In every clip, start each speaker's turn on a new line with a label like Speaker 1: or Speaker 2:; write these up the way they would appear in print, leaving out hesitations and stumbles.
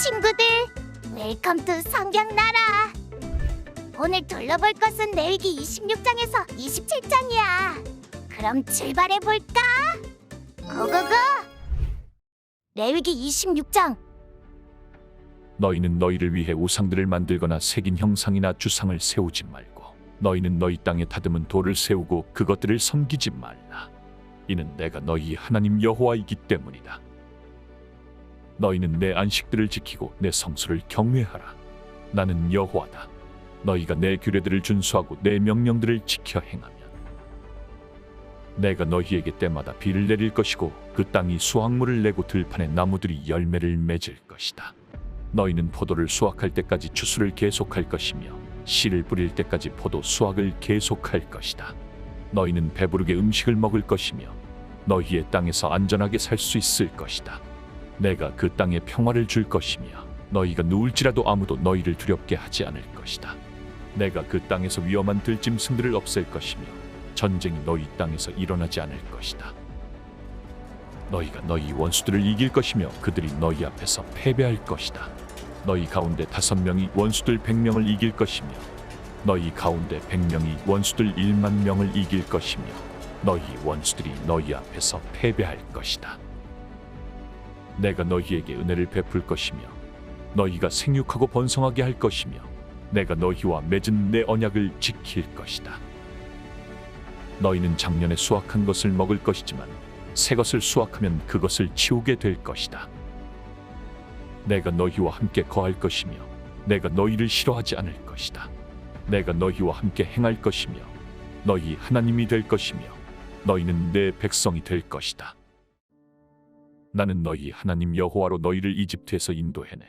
Speaker 1: 친구들, 웰컴 투 성경나라. 오늘 둘러볼 것은 레위기 26장에서 27장이야. 그럼 출발해볼까? 고고고! 레위기 26장.
Speaker 2: 너희는 너희를 위해 우상들을 만들거나 새긴 형상이나 주상을 세우지 말고 너희는 너희 땅에 다듬은 돌을 세우고 그것들을 섬기지 말라. 이는 내가 너희 하나님 여호와이기 때문이다. 너희는 내 안식들을 지키고 내 성수를 경외하라. 나는 여호와다. 너희가 내 규례들을 준수하고 내 명령들을 지켜 행하면 내가 너희에게 때마다 비를 내릴 것이고 그 땅이 수확물을 내고 들판에 나무들이 열매를 맺을 것이다. 너희는 포도를 수확할 때까지 추수를 계속할 것이며 씨를 뿌릴 때까지 포도 수확을 계속할 것이다. 너희는 배부르게 음식을 먹을 것이며 너희의 땅에서 안전하게 살 수 있을 것이다. 내가 그 땅에 평화를 줄 것이며 너희가 누울지라도 아무도 너희를 두렵게 하지 않을 것이다. 내가 그 땅에서 위험한 들짐승들을 없앨 것이며 전쟁이 너희 땅에서 일어나지 않을 것이다. 너희가 너희 원수들을 이길 것이며 그들이 너희 앞에서 패배할 것이다. 너희 가운데 5명이 원수들 100명을 이길 것이며 너희 가운데 100명이 원수들 1만 명을 이길 것이며 너희 원수들이 너희 앞에서 패배할 것이다. 내가 너희에게 은혜를 베풀 것이며 너희가 생육하고 번성하게 할 것이며 내가 너희와 맺은 내 언약을 지킬 것이다. 너희는 작년에 수확한 것을 먹을 것이지만 새 것을 수확하면 그것을 치우게 될 것이다. 내가 너희와 함께 거할 것이며 내가 너희를 싫어하지 않을 것이다. 내가 너희와 함께 행할 것이며 너희 하나님이 될 것이며 너희는 내 백성이 될 것이다. 나는 너희 하나님 여호와로 너희를 이집트에서 인도해내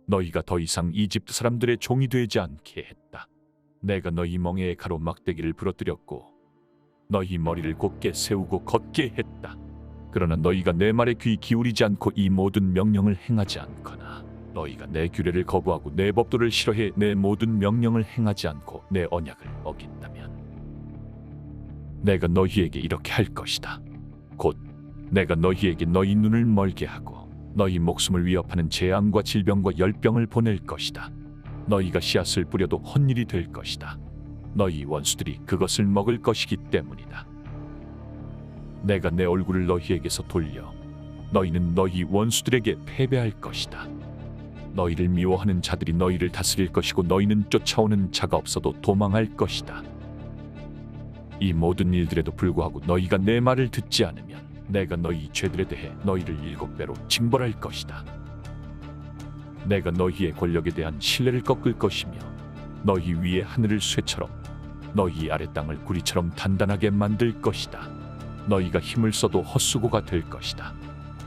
Speaker 2: 너희가 더 이상 이집트 사람들의 종이 되지 않게 했다. 내가 너희 멍에에 가로막대기를 부러뜨렸고 너희 머리를 곧게 세우고 걷게 했다. 그러나 너희가 내 말에 귀 기울이지 않고 이 모든 명령을 행하지 않거나 너희가 내 규례를 거부하고 내 법도를 싫어해 내 모든 명령을 행하지 않고 내 언약을 어긴다면 내가 너희에게 이렇게 할 것이다. 곧 내가 너희에게 너희 눈을 멀게 하고 너희 목숨을 위협하는 재앙과 질병과 열병을 보낼 것이다. 너희가 씨앗을 뿌려도 헛일이 될 것이다. 너희 원수들이 그것을 먹을 것이기 때문이다. 내가 내 얼굴을 너희에게서 돌려 너희는 너희 원수들에게 패배할 것이다. 너희를 미워하는 자들이 너희를 다스릴 것이고 너희는 쫓아오는 자가 없어도 도망할 것이다. 이 모든 일들에도 불구하고 너희가 내 말을 듣지 않으면 내가 너희 죄들에 대해 너희를 7배로 징벌할 것이다. 내가 너희의 권력에 대한 신뢰를 꺾을 것이며 너희 위의 하늘을 쇠처럼 너희 아래 땅을 구리처럼 단단하게 만들 것이다. 너희가 힘을 써도 헛수고가 될 것이다.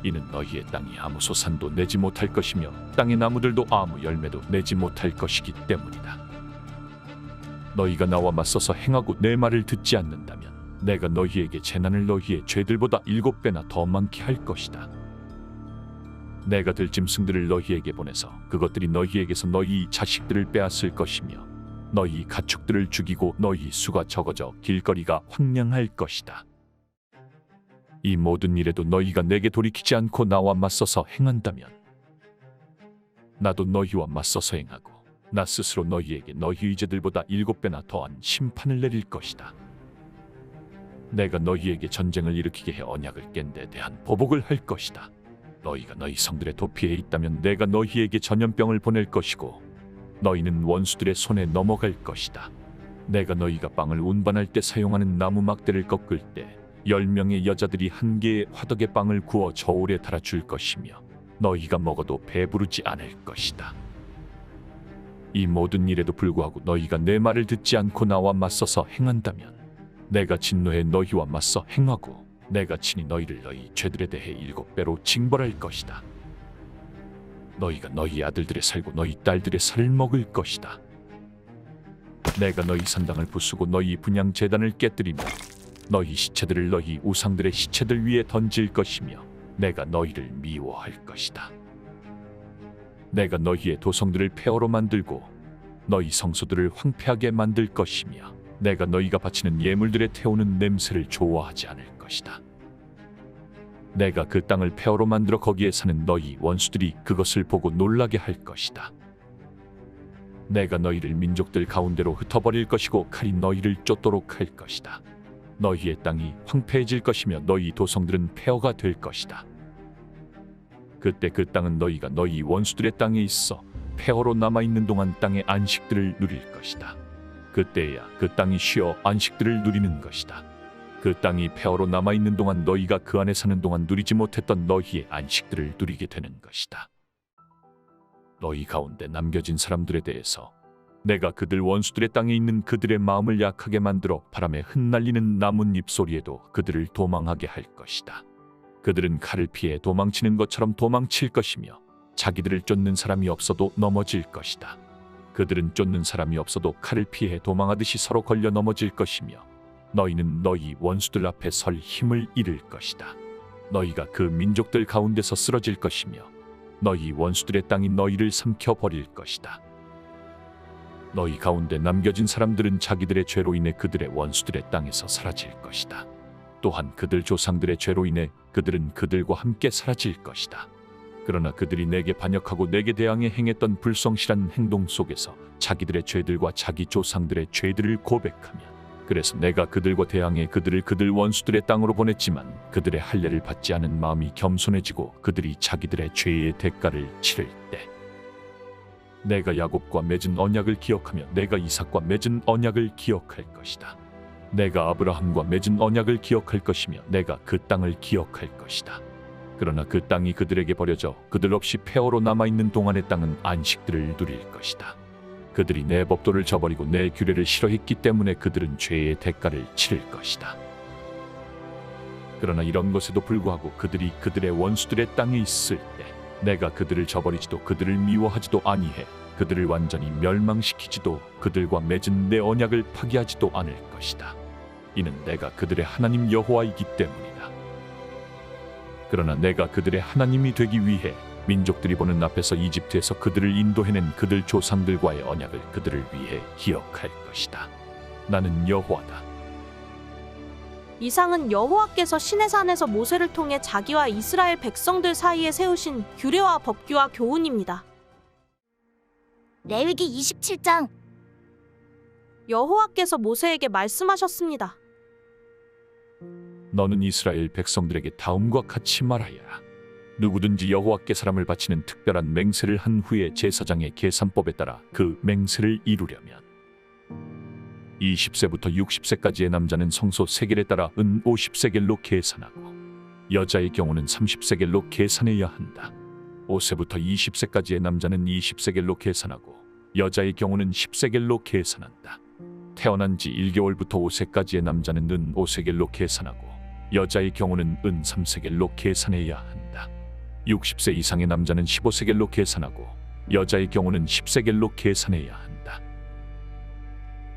Speaker 2: 이는 너희의 땅이 아무 소산도 내지 못할 것이며 땅의 나무들도 아무 열매도 내지 못할 것이기 때문이다. 너희가 나와 맞서서 행하고 내 말을 듣지 않는다면 내가 너희에게 재난을 너희의 죄들보다 7배나 더 많게 할 것이다. 내가 들짐승들을 너희에게 보내서 그것들이 너희에게서 너희 자식들을 빼앗을 것이며 너희 가축들을 죽이고 너희 수가 적어져 길거리가 황량할 것이다. 이 모든 일에도 너희가 내게 돌이키지 않고 나와 맞서서 행한다면 나도 너희와 맞서서 행하고 나 스스로 너희에게 너희의 죄들보다 7배나 더한 심판을 내릴 것이다. 내가 너희에게 전쟁을 일으키게 해 언약을 깬 데 대한 보복을 할 것이다. 너희가 너희 성들의 도피에 있다면 내가 너희에게 전염병을 보낼 것이고 너희는 원수들의 손에 넘어갈 것이다. 내가 너희가 빵을 운반할 때 사용하는 나무 막대를 꺾을 때 10명의 여자들이 한 개의 화덕의 빵을 구워 저울에 달아줄 것이며 너희가 먹어도 배부르지 않을 것이다. 이 모든 일에도 불구하고 너희가 내 말을 듣지 않고 나와 맞서서 행한다면 내가 진노해 너희와 맞서 행하고 내가 친히 너희를 너희 죄들에 대해 7배로 징벌할 것이다. 너희가 너희 아들들의 살고 너희 딸들의 살을 먹을 것이다. 내가 너희 산당을 부수고 너희 분향 제단을 깨뜨리며 너희 시체들을 너희 우상들의 시체들 위에 던질 것이며 내가 너희를 미워할 것이다. 내가 너희의 도성들을 폐허로 만들고 너희 성소들을 황폐하게 만들 것이며 내가 너희가 바치는 예물들에 태우는 냄새를 좋아하지 않을 것이다. 내가 그 땅을 폐허로 만들어 거기에 사는 너희 원수들이 그것을 보고 놀라게 할 것이다. 내가 너희를 민족들 가운데로 흩어버릴 것이고 칼이 너희를 쫓도록 할 것이다. 너희의 땅이 황폐해질 것이며 너희 도성들은 폐허가 될 것이다. 그때 그 땅은 너희가 너희 원수들의 땅에 있어 폐허로 남아있는 동안 땅의 안식들을 누릴 것이다. 그때야 그 땅이 쉬어 안식들을 누리는 것이다. 그 땅이 폐허로 남아있는 동안 너희가 그 안에 사는 동안 누리지 못했던 너희의 안식들을 누리게 되는 것이다. 너희 가운데 남겨진 사람들에 대해서 내가 그들 원수들의 땅에 있는 그들의 마음을 약하게 만들어 바람에 흩날리는 나뭇잎 소리에도 그들을 도망하게 할 것이다. 그들은 칼을 피해 도망치는 것처럼 도망칠 것이며 자기들을 쫓는 사람이 없어도 넘어질 것이다. 그들은 쫓는 사람이 없어도 칼을 피해 도망하듯이 서로 걸려 넘어질 것이며 너희는 너희 원수들 앞에 설 힘을 잃을 것이다. 너희가 그 민족들 가운데서 쓰러질 것이며 너희 원수들의 땅이 너희를 삼켜버릴 것이다. 너희 가운데 남겨진 사람들은 자기들의 죄로 인해 그들의 원수들의 땅에서 사라질 것이다. 또한 그들 조상들의 죄로 인해 그들은 그들과 함께 사라질 것이다. 그러나 그들이 내게 반역하고 내게 대항해 행했던 불성실한 행동 속에서 자기들의 죄들과 자기 조상들의 죄들을 고백하며 그래서 내가 그들과 대항해 그들을 그들 원수들의 땅으로 보냈지만 그들의 할례를 받지 않은 마음이 겸손해지고 그들이 자기들의 죄의 대가를 치를 때 내가 야곱과 맺은 언약을 기억하며 내가 이삭과 맺은 언약을 기억할 것이다. 내가 아브라함과 맺은 언약을 기억할 것이며 내가 그 땅을 기억할 것이다. 그러나 그 땅이 그들에게 버려져 그들 없이 폐허로 남아있는 동안의 땅은 안식들을 누릴 것이다. 그들이 내 법도를 저버리고 내 규례를 싫어했기 때문에 그들은 죄의 대가를 치를 것이다. 그러나 이런 것에도 불구하고 그들이 그들의 원수들의 땅에 있을 때 내가 그들을 저버리지도 그들을 미워하지도 아니해 그들을 완전히 멸망시키지도 그들과 맺은 내 언약을 파기하지도 않을 것이다. 이는 내가 그들의 하나님 여호와이기 때문이다. 그러나 내가 그들의 하나님이 되기 위해 민족들이 보는 앞에서 이집트에서 그들을 인도해낸 그들 조상들과의 언약을 그들을 위해 기억할 것이다. 나는 여호와다.
Speaker 3: 이상은 여호와께서 시내산에서 모세를 통해 자기와 이스라엘 백성들 사이에 세우신 규례와 법규와 교훈입니다.
Speaker 1: 레위기 27장.
Speaker 3: 여호와께서 모세에게 말씀하셨습니다.
Speaker 2: 너는 이스라엘 백성들에게 다음과 같이 말하여라. 누구든지 여호와께 사람을 바치는 특별한 맹세를 한 후에 제사장의 계산법에 따라 그 맹세를 이루려면 20세부터 60세까지의 남자는 성소 세겔에 따라 은 50세겔로 계산하고 여자의 경우는 30세겔로 계산해야 한다. 5세부터 20세까지의 남자는 20세겔로 계산하고 여자의 경우는 10세겔로 계산한다. 태어난 지 1개월부터 5세까지의 남자는 은 5세겔로 계산하고 여자의 경우는 은 3세겔로 계산해야 한다. 60세 이상의 남자는 15세겔로 계산하고 여자의 경우는 10세겔로 계산해야 한다.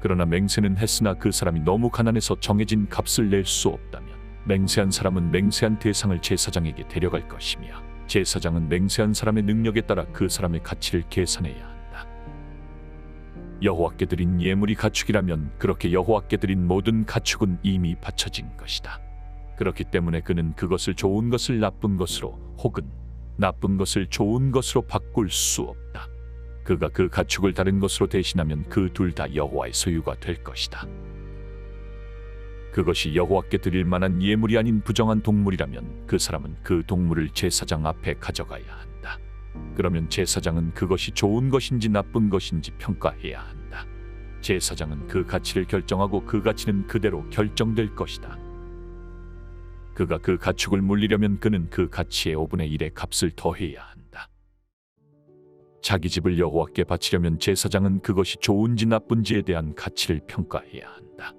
Speaker 2: 그러나 맹세는 했으나 그 사람이 너무 가난해서 정해진 값을 낼 수 없다면 맹세한 사람은 맹세한 대상을 제사장에게 데려갈 것이며 제사장은 맹세한 사람의 능력에 따라 그 사람의 가치를 계산해야 한다. 여호와께 드린 예물이 가축이라면 그렇게 여호와께 드린 모든 가축은 이미 바쳐진 것이다. 그렇기 때문에 그는 그것을 좋은 것을 나쁜 것으로 혹은 나쁜 것을 좋은 것으로 바꿀 수 없다. 그가 그 가축을 다른 것으로 대신하면 그 둘 다 여호와의 소유가 될 것이다. 그것이 여호와께 드릴 만한 예물이 아닌 부정한 동물이라면 그 사람은 그 동물을 제사장 앞에 가져가야 한다. 그러면 제사장은 그것이 좋은 것인지 나쁜 것인지 평가해야 한다. 제사장은 그 가치를 결정하고 그 가치는 그대로 결정될 것이다. 그가 그 가축을 물리려면 그는 그 가치의 5분의 1의 값을 더해야 한다. 자기 집을 여호와께 바치려면 제사장은 그것이 좋은지 나쁜지에 대한 가치를 평가해야 한다.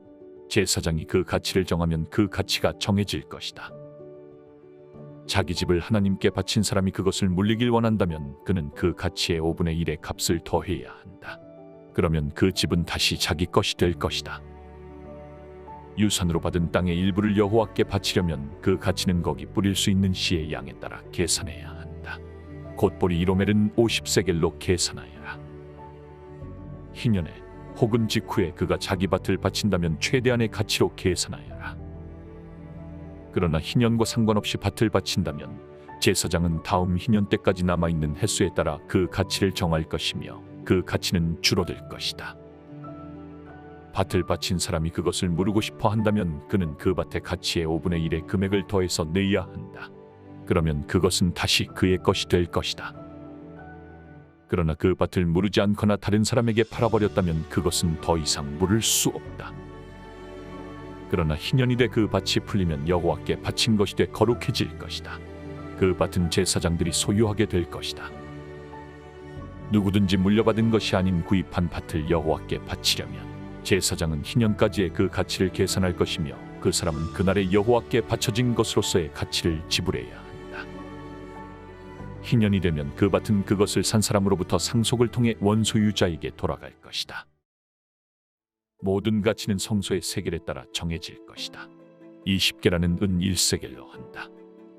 Speaker 2: 제사장이 그 가치를 정하면 그 가치가 정해질 것이다. 자기 집을 하나님께 바친 사람이 그것을 물리길 원한다면 그는 그 가치의 5분의 1의 값을 더해야 한다. 그러면 그 집은 다시 자기 것이 될 것이다. 유산으로 받은 땅의 일부를 여호와께 바치려면 그 가치는 거기 뿌릴 수 있는 씨의 양에 따라 계산해야 한다. 곧 보리 1호멜은 50세겔로 계산하여라. 희년에 혹은 직후에 그가 자기 밭을 바친다면 최대한의 가치로 계산하여라. 그러나 희년과 상관없이 밭을 바친다면 제사장은 다음 희년 때까지 남아있는 횟수에 따라 그 가치를 정할 것이며 그 가치는 줄어들 것이다. 밭을 바친 사람이 그것을 무르고 싶어 한다면 그는 그 밭의 가치의 5분의 1의 금액을 더해서 내야 한다. 그러면 그것은 다시 그의 것이 될 것이다. 그러나 그 밭을 무르지 않거나 다른 사람에게 팔아버렸다면 그것은 더 이상 물을 수 없다. 그러나 희년이 돼 그 밭이 풀리면 여호와께 바친 것이 돼 거룩해질 것이다. 그 밭은 제사장들이 소유하게 될 것이다. 누구든지 물려받은 것이 아닌 구입한 밭을 여호와께 바치려면 제사장은 희년까지의 그 가치를 계산할 것이며 그 사람은 그날에 여호와께 바쳐진 것으로서의 가치를 지불해야 한다. 희년이 되면 그 밭은 그것을 산 사람으로부터 상속을 통해 원소유자에게 돌아갈 것이다. 모든 가치는 성소의 세겔에 따라 정해질 것이다. 20개라는 은 1세겔로 한다.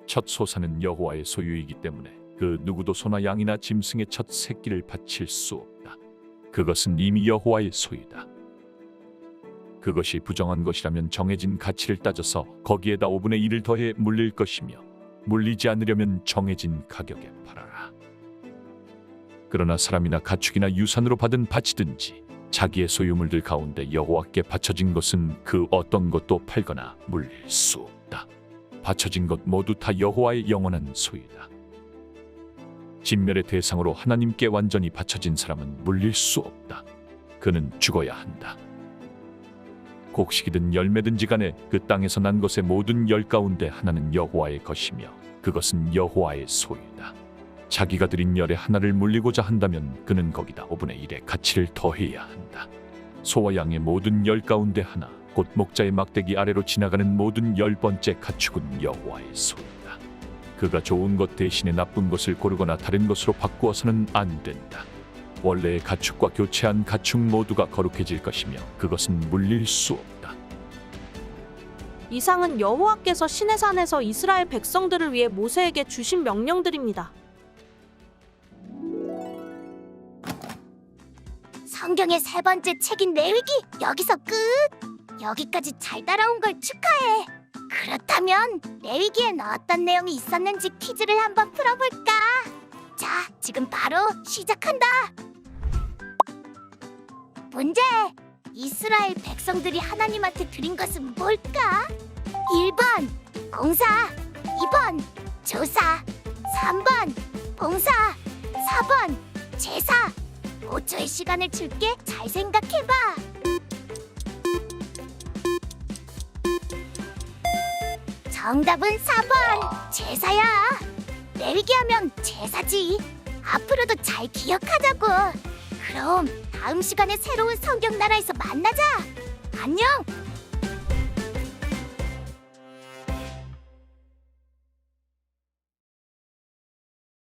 Speaker 2: 첫 소사는 여호와의 소유이기 때문에 그 누구도 소나 양이나 짐승의 첫 새끼를 바칠 수 없다. 그것은 이미 여호와의 소유다. 그것이 부정한 것이라면 정해진 가치를 따져서 거기에다 5분의 1을 더해 물릴 것이며 물리지 않으려면 정해진 가격에 팔아라. 그러나 사람이나 가축이나 유산으로 받은 밭이든지 자기의 소유물들 가운데 여호와께 바쳐진 것은 그 어떤 것도 팔거나 물릴 수 없다. 바쳐진 것 모두 다 여호와의 영원한 소유다. 진멸의 대상으로 하나님께 완전히 바쳐진 사람은 물릴 수 없다. 그는 죽어야 한다. 곡식이든 열매든지 간에 그 땅에서 난 것의 모든 열 가운데 하나는 여호와의 것이며 그것은 여호와의 소유다. 자기가 드린 열의 하나를 물리고자 한다면 그는 거기다 5분의 1의 가치를 더해야 한다. 소와 양의 모든 열 가운데 하나, 곧 목자의 막대기 아래로 지나가는 모든 10번째 가축은 여호와의 소유다. 그가 좋은 것 대신에 나쁜 것을 고르거나 다른 것으로 바꾸어서는 안 된다. 원래의 가축과 교체한 가축 모두가 거룩해질 것이며 그것은 물릴 수 없다.
Speaker 3: 이상은 여호와께서 시내산에서 이스라엘 백성들을 위해 모세에게 주신 명령들입니다.
Speaker 1: 성경의 세 번째 책인 레위기 여기서 끝! 여기까지 잘 따라온 걸 축하해! 그렇다면 레위기엔 어떤 내용이 있었는지 퀴즈를 한번 풀어볼까? 자, 지금 바로 시작한다! 문제! 이스라엘 백성들이 하나님한테 드린 것은 뭘까? 1번 공사, 2번 조사, 3번 봉사, 4번 제사. 5초의 시간을 줄게. 잘 생각해봐. 정답은 4번 제사야. 레위기 하면 제사지. 앞으로도 잘 기억하자고. 그럼 다음 시간에 새로운 성경 나라에서 만나자. 안녕.